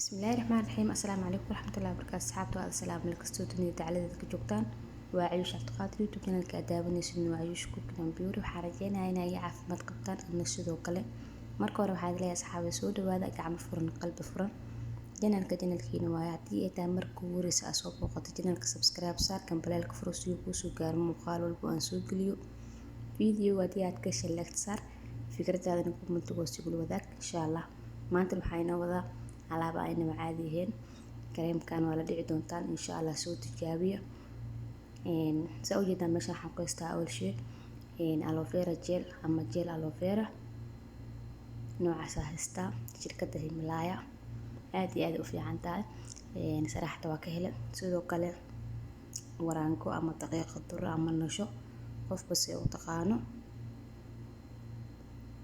بسم الله الرحمن الرحيم. السلام عليكم ورحمة الله وبركاته. أصحابتي وهذا السلام عليكم دنيا تعالى كجوجتان وعيوش اعتقاد يوتيوب channel كأدابنيس إنه عيوش كوكنا بيوري وحرجينا هنا أي عافمات قبطان إنه سدوا كله مركو روح هذا لي أصحاب سود وهذا قاعد فرن قلب فرن channel كchannel كينا ويعطي تامركو ورس أسوق وقت channel كسبسكرايب صار كم بلالك فرص يوكوس وقار مقال والبوانسو كليو فيديو وديات كشل الاختصار فكرة هذا نكون منتجوس يقولوا ذاك إن شاء الله ما أنت الحين وذا على بعين معاديهن كريم كان ولا دعي دونتان إن شاء الله سوت تجابية إن سأوجد مشان حقيستا أول شيء إن ألوفيرا جيل أما جيل ألوفيرا نوع ساهستا شركة هيملايا عادي وفي عندها إن صراحة وكهلا سودو كله ورانكو أما دقيقة الدرة أما النشو قف بس وتقانو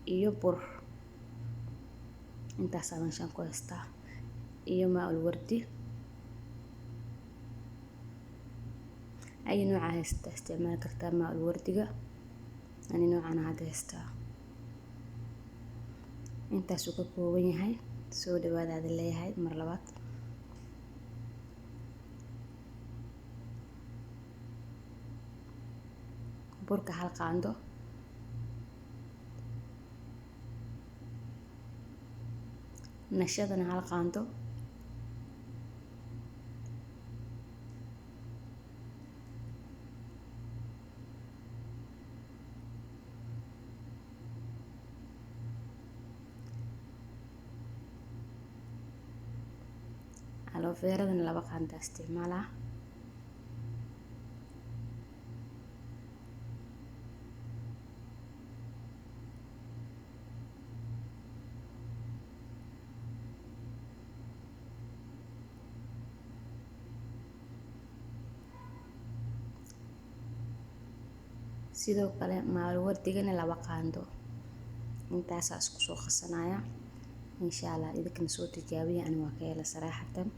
يبر انت سامن شان كويستا iyo maa الوردي أي نوع هستا استعمال كرتا ماء الوردقة أني نوع أنا هذا هستا انت سوق كوبين هاي سود بعد هذا اللي هاي مرلبات بركة حلقة عنده نشادنا حلقة عنده ألوفيرا من لبق عندها استعمالها sidoo kale maal wardigana laba qaando intaas isku soo qasanaya insha Allah idinka soo tijaabiya ani waa kayla saraxatan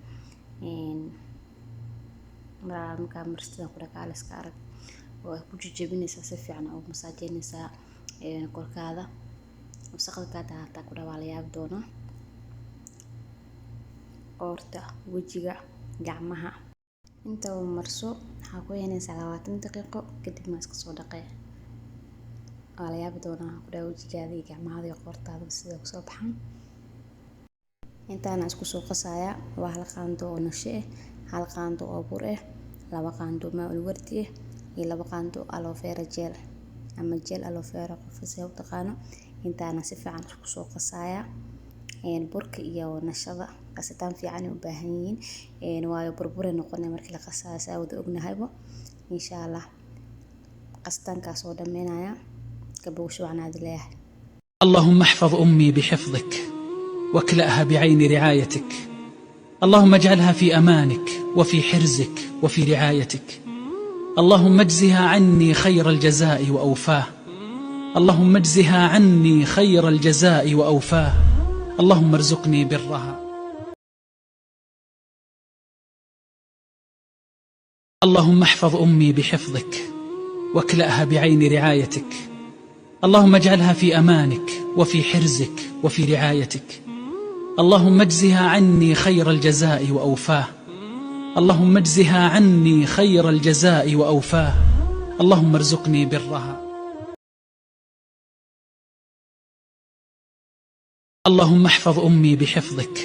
marka marstida ku dhaqaale iska arag oo ku jijabinaysa si fiican oo masaajeynaysa korkaada wasaqda ka taata ku dhawaalayaab doona qoorta wajiga gacmaha inta uu marso waxa ku yeelanaysa 20 daqiiqo kadib ma iska soo dhaqay wala yaab doona ku dhaw wajigaada iyo gacmaha iyo qoortaada sida ku soo baxan intaana isku soo qasaya waa hal qaando oo nashe hal qaando oo bur laba qaando maa ulwardi iyo laba qaando aloe vera gel ama gel aloe vera qofka u taqaano intaana si fiican isku soo qasaya burka iyo nashada qasitaan fiican u baahan yihiin waayo burbure noqonay markii la qasayo saawada ognahaybo insha Allah qastaanka soo dhameynaya كبوش وعن هذا الله. اللهم احفظ أمي بحفظك واكلأها بعين رعايتك. اللهم اجعلها في أمانك وفي حرزك وفي رعايتك. اللهم اجزها عني خير الجزاء وأوفاه. اللهم اجزها عني خير الجزاء وأوفاه. اللهم ارزقني برها. اللهم احفظ أمي بحفظك واكلأها بعين رعايتك. اللهم اجعلها في أمانك وفي حرزك وفي رعايتك. اللهم اجزها عني خير الجزاء وأوفاه. اللهم اجزها عني خير الجزاء وأوفاه. اللهم ارزقني برها. اللهم احفظ أمي بحفظك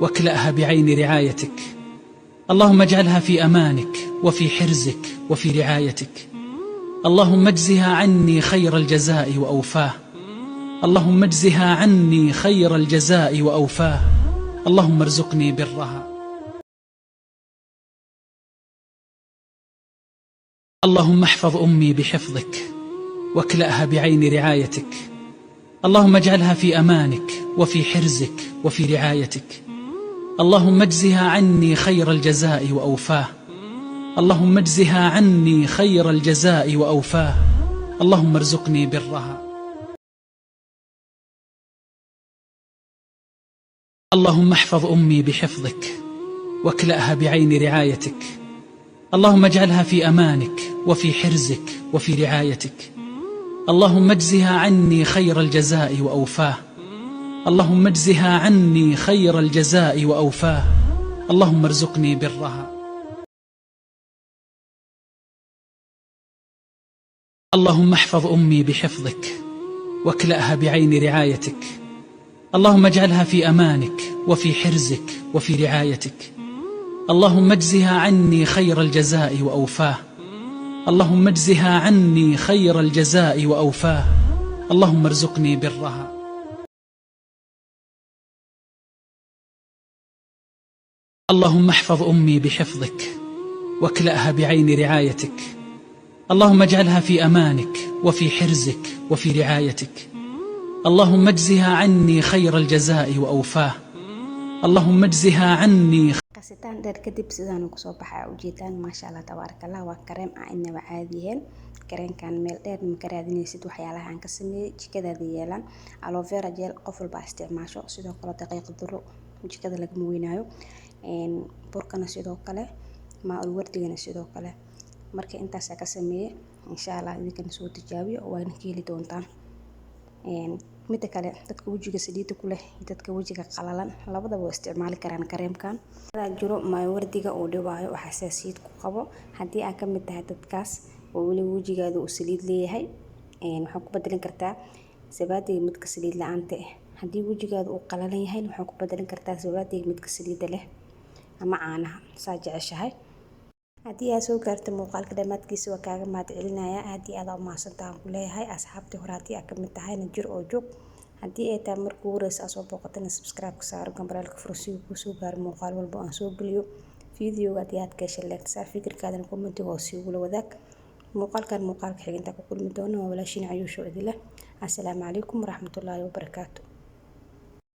واكلأها بعين رعايتك. اللهم اجعلها في أمانك وفي حرزك وفي رعايتك. اللهم اجزها عني خير الجزاء وأوفاه. اللهم اجزها عني خير الجزاء وأوفاه. اللهم ارزقني برها. اللهم احفظ أمي بحفظك واكلأها بعين رعايتك. اللهم اجعلها في أمانك وفي حرزك وفي رعايتك. اللهم اجزها عني خير الجزاء وأوفاه. اللهم اجزها عني خير الجزاء وأوفاه. اللهم ارزقني برها. اللهم احفظ أمي بحفظك واكلأها بعين رعايتك. اللهم اجعلها في أمانك وفي حرزك وفي رعايتك. اللهم اجزها عني خير الجزاء وأوفاه. اللهم اجزها عني خير الجزاء وأوفاه. اللهم ارزقني برها. اللهم احفظ أمي بحفظك واكلأها بعين رعايتك. اللهم اجعلها في أمانك وفي حرزك وفي رعايتك. اللهم اجزها عني خير الجزاء وأوفاه. اللهم اجزها عني خير الجزاء وأوفاه. اللهم ارزقني برها. اللهم احفظ أمي بحفظك واكلأها بعين رعايتك. اللهم اجعلها في أمانك وفي حرزك وفي رعايتك. اللهم اجزها عني خير الجزاء وأوفاه. اللهم اجزها عني. qasitaan dheer kadib sidaan ugu soo baxay ujeedaan maasha Allah tabaarakallah waa kareem aan inaba caadiyeen kareenkan meel dheer ma ka raadinaysid waxyaalaha aan ka sameeyay jikadaada yeelan aloe vera gel qof walba isticmaasho sidoo kale daqiiqad duro jikada lagama weynaayo burkana sidoo kale maa wardigana sidoo kale marka intaas ka sameeyay insha Allah idinkan soo tijaabiyo waana ka heli doontaan midda kale dadka wajiga saliida ku leh dadka wajiga qalalan labadaba way isticmaali karaan kareemkan jiro maa wardiga oo dhibaayo waxa xasaasiyad ku qabo hadii aad ka mid tahay dadkaas oo wali wajigaada uu saliid leeyahay waxa ku bedelan kartaa sabaadiga midka saliid la'aanta ah hadii wajigaada uu qalalan yahay waxa ku bedelan kartaa sabaadiga midka saliida leh ama caanaha saa jeceshahay haddii aad soo gaartay muuqaalka dhamaadkiisa waa kaaga mahadcelinayaa haddii aad u mahadsantahay ku leeyahay asxaabtii hore haddii aad ka mid tahayna jir oo joog haddii ay tahay markii ugu horeysa aad soo booqatana subscribe ka saaro gambaraalka furo si uu kusoo gaaro muuqaal walba aan soo geliyo fiidiyowga haddii aad ka heshay like saar fikirkaadana commentiga hoose igula wadaag muuqaalkan muuqaalka xigta ku kulmi doona waa walaashiin Cayuusho idile assalaamu calaykum waraxmatullaahi wabarakaatuh.